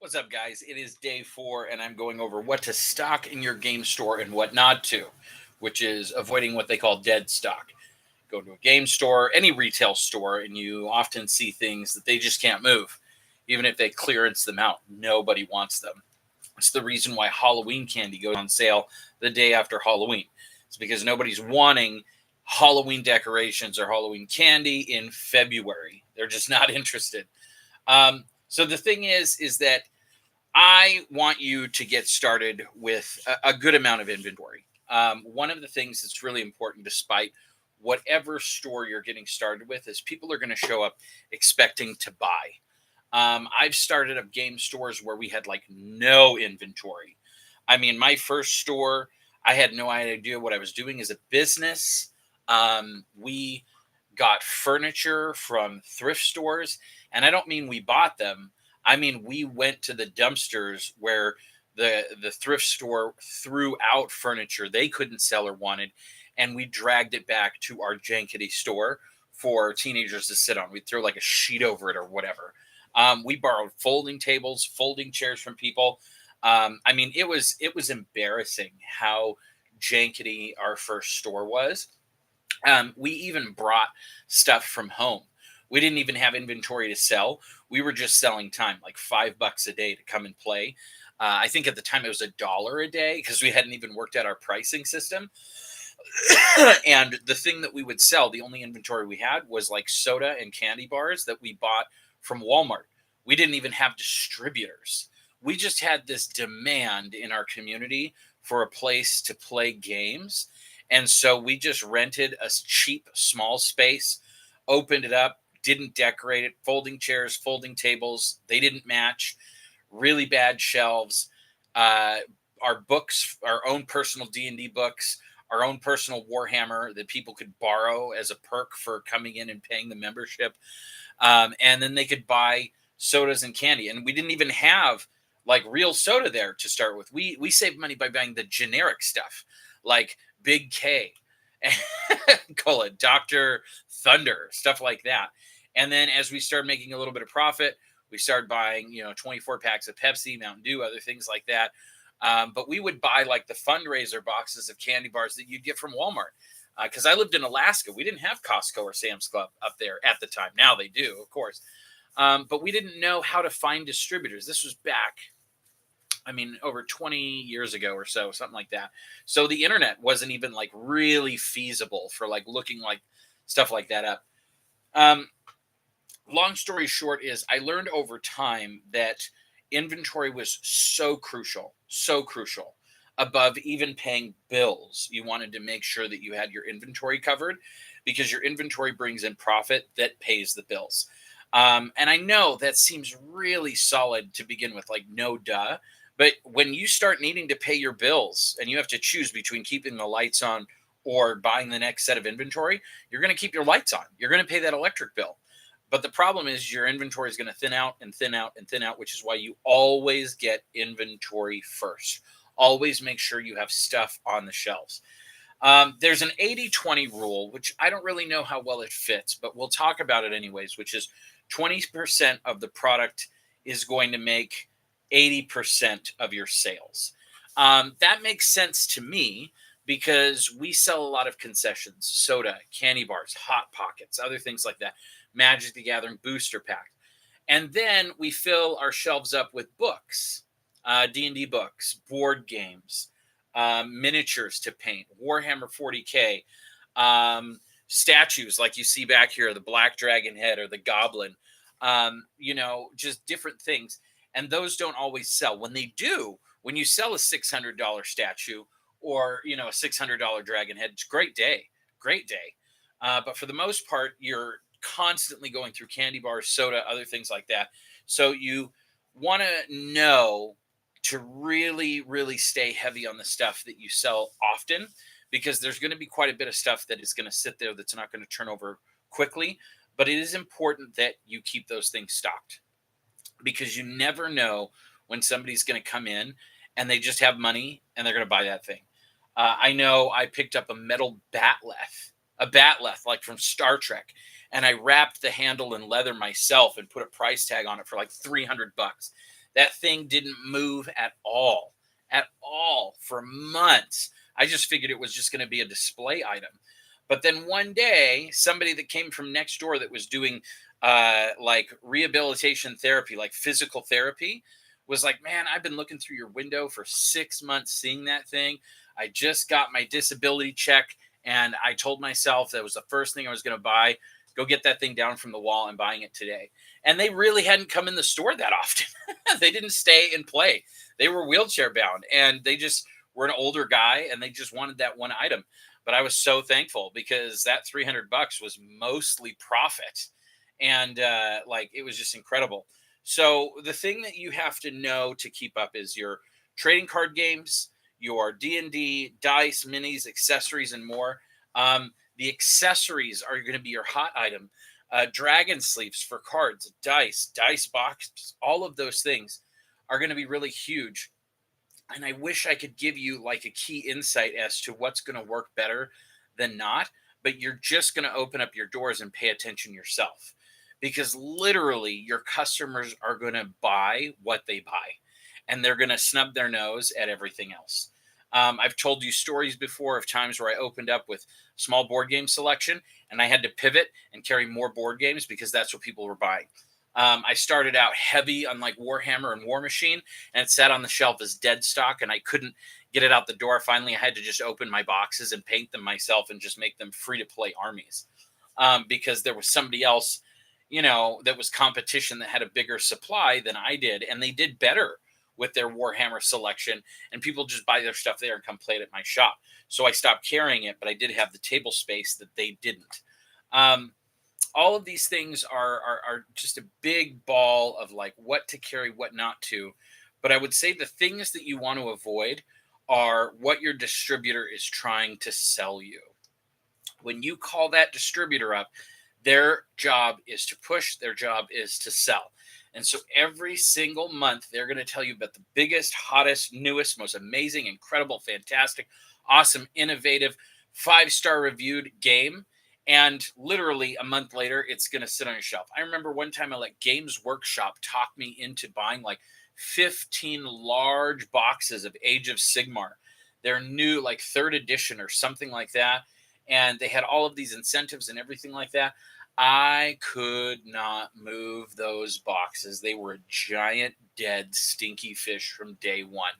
What's up, guys? It is day 4, and I'm going over what to stock in your game store and what not to, which is avoiding what they call dead stock. Go to a game store, any retail store, and you often see things that they just can't move. Even if they clearance them out, nobody wants them. It's the reason why Halloween candy goes on sale the day after Halloween. It's because nobody's wanting Halloween decorations or Halloween candy in February. They're just not interested. So the thing is that I want you to get started with a good amount of inventory. One of the things that's really important, despite whatever store you're getting started with, is people are going to show up expecting to buy. I've started up game stores where we had like no inventory. I mean, my first store, I had no idea what I was doing as a business. We got furniture from thrift stores, and I don't mean we bought them. I mean, we went to the dumpsters where the thrift store threw out furniture they couldn't sell or wanted, and we dragged it back to our jankety store for teenagers to sit on. We'd throw like a sheet over it or whatever. We borrowed folding tables, folding chairs from people. I mean, it was embarrassing how jankety our first store was. We even brought stuff from home. We didn't even have inventory to sell. We were just selling time, like $5 a day to come and play. I think at the time it was $1 a day because we hadn't even worked out our pricing system. And the thing that we would sell, the only inventory we had was like soda and candy bars that we bought from Walmart. We didn't even have distributors. We just had this demand in our community for a place to play games. And so we just rented a cheap, small space, opened it up, didn't decorate it, folding chairs, folding tables. They didn't match, really bad shelves. Uh, our books, our own personal D&D books, our own personal Warhammer that people could borrow as a perk for coming in and paying the membership. And then they could buy sodas and candy. And we didn't even have like real soda there to start with. We saved money by buying the generic stuff like Big K, Cola, Dr. Thunder, stuff like that. And then as we started making a little bit of profit, we started buying, 24 packs of Pepsi, Mountain Dew, other things like that. But we would buy like the fundraiser boxes of candy bars that you'd get from Walmart. Because I lived in Alaska. We didn't have Costco or Sam's Club up there at the time. Now they do, of course. But we didn't know how to find distributors. This was back, I mean, over 20 years ago or so, something like that. So the internet wasn't even like really feasible for like looking like stuff like that up. Um, Long story short is I learned over time that inventory was so crucial above even paying bills. You wanted to make sure that you had your inventory covered because your inventory brings in profit that pays the bills. And I know that seems really solid to begin with, like no duh. But when you start needing to pay your bills and you have to choose between keeping the lights on or buying the next set of inventory, you're going to keep your lights on. You're going to pay that electric bill. But the problem is your inventory is going to thin out and thin out and thin out, which is why you always get inventory first. Always make sure you have stuff on the shelves. There's an 80-20 rule, which I don't really know how well it fits, but we'll talk about it anyways, which is 20% of the product is going to make 80% of your sales. That makes sense to me because we sell a lot of concessions, soda, candy bars, Hot Pockets, other things like that, Magic the Gathering booster pack. And then we fill our shelves up with books, D&D books, board games, miniatures to paint, Warhammer 40K, statues like you see back here, the Black Dragon head or the Goblin, just different things. And those don't always sell. When they do, when you sell a $600 statue or, a $600 dragon head, it's a great day, great day. But for the most part, you're constantly going through candy bars, soda, other things like that. So you want to know to really, really stay heavy on the stuff that you sell often, because there's going to be quite a bit of stuff that is going to sit there that's not going to turn over quickly. But it is important that you keep those things stocked because you never know when somebody's going to come in and they just have money and they're going to buy that thing. I know I picked up a metal batleth like from Star Trek, and I wrapped the handle in leather myself and put a price tag on it for like $300. That thing didn't move at all for months. I just figured it was just going to be a display item. But then one day, somebody that came from next door that was doing like rehabilitation therapy, like physical therapy, was like, man, I've been looking through your window for 6 months seeing that thing. I just got my disability check and I told myself that was the first thing I was going to buy. Go get that thing down from the wall. I'm buying it today. And they really hadn't come in the store that often. They didn't stay and play. They were wheelchair bound and they just were an older guy and they just wanted that one item. But I was so thankful because that $300 was mostly profit. And like it was just incredible. So the thing that you have to know to keep up is your trading card games, your D&D, dice, minis, accessories, and more. The accessories are going to be your hot item. Dragon sleeves for cards, dice boxes, all of those things are going to be really huge. And I wish I could give you like a key insight as to what's going to work better than not, but you're just going to open up your doors and pay attention yourself because literally your customers are going to buy what they buy and they're going to snub their nose at everything else. I've told you stories before of times where I opened up with small board game selection and I had to pivot and carry more board games because that's what people were buying. I started out heavy on like Warhammer and War Machine, and it sat on the shelf as dead stock, and I couldn't get it out the door. Finally, I had to just open my boxes and paint them myself and just make them free to play armies because there was somebody else, that was competition that had a bigger supply than I did, and they did better with their Warhammer selection, and people just buy their stuff there and come play it at my shop. So I stopped carrying it, but I did have the table space that they didn't. All of these things are just a big ball of like what to carry, what not to. But I would say the things that you want to avoid are what your distributor is trying to sell you. When you call that distributor up, their job is to push, their job is to sell. And so every single month, they're going to tell you about the biggest, hottest, newest, most amazing, incredible, fantastic, awesome, innovative, 5-star reviewed game. And literally a month later, it's going to sit on your shelf. I remember one time I let Games Workshop talk me into buying like 15 large boxes of Age of Sigmar. They're new, like third edition or something like that. And they had all of these incentives and everything like that. I could not move those boxes. They were a giant, dead, stinky fish from day one.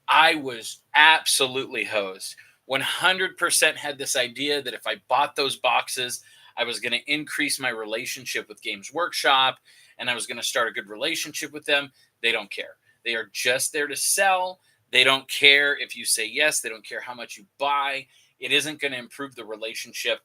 I was absolutely hosed. 100% had this idea that if I bought those boxes, I was going to increase my relationship with Games Workshop and I was going to start a good relationship with them. They don't care. They are just there to sell. They don't care if you say yes. They don't care how much you buy. It isn't going to improve the relationship.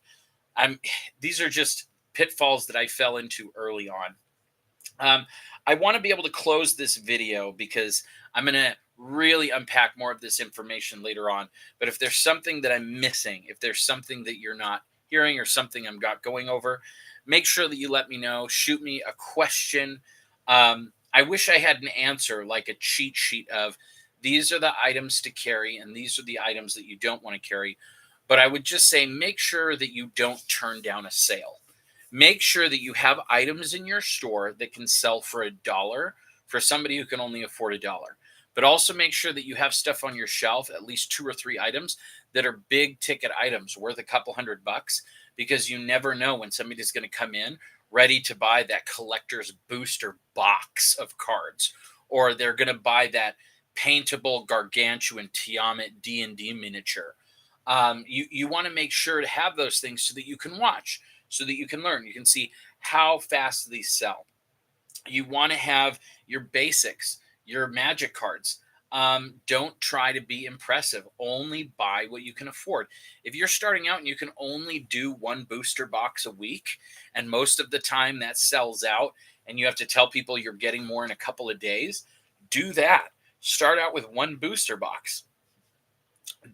These are just pitfalls that I fell into early on. I want to be able to close this video because I'm going to really unpack more of this information later on. But if there's something that I'm missing, if there's something that you're not hearing or something I'm not going over, make sure that you let me know. Shoot me a question. I wish I had an answer, like a cheat sheet of these are the items to carry and these are the items that you don't want to carry. But I would just say make sure that you don't turn down a sale. Make sure that you have items in your store that can sell for $1 for somebody who can only afford $1. But also make sure that you have stuff on your shelf, at least 2 or 3 items that are big ticket items worth a couple $100, because you never know when somebody's going to come in ready to buy that collector's booster box of cards, or they're going to buy that paintable gargantuan Tiamat D&D miniature. You want to make sure to have those things so that you can watch, so that you can learn. You can see how fast these sell. You want to have your basics, your magic cards. Don't try to be impressive. Only buy what you can afford. If you're starting out and you can only do 1 booster box a week, and most of the time that sells out, and you have to tell people you're getting more in a couple of days, do that. Start out with 1 booster box.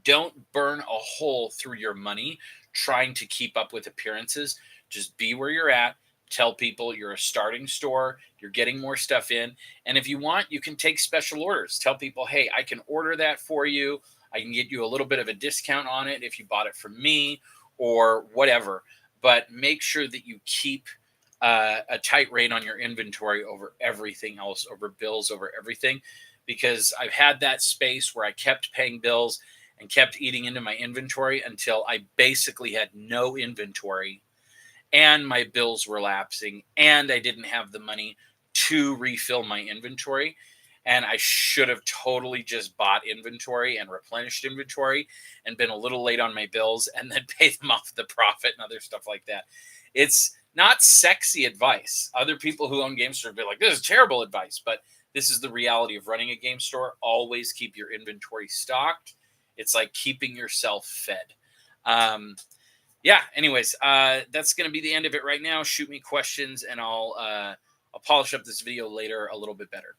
Don't burn a hole through your money trying to keep up with appearances. Just be where you're at. Tell people you're a starting store, you're getting more stuff in. And if you want, you can take special orders. Tell people, hey, I can order that for you. I can get you a little bit of a discount on it if you bought it from me or whatever. But make sure that you keep a tight rein on your inventory over everything else, over bills, over everything, because I've had that space where I kept paying bills and kept eating into my inventory until I basically had no inventory and my bills were lapsing and I didn't have the money to refill my inventory. And I should have totally just bought inventory and replenished inventory and been a little late on my bills and then pay them off the profit and other stuff like that. It's not sexy advice. Other people who own game stores be like, this is terrible advice, but this is the reality of running a game store. Always keep your inventory stocked. It's like keeping yourself fed. Yeah, anyways, that's going to be the end of it right now. Shoot me questions and I'll polish up this video later a little bit better.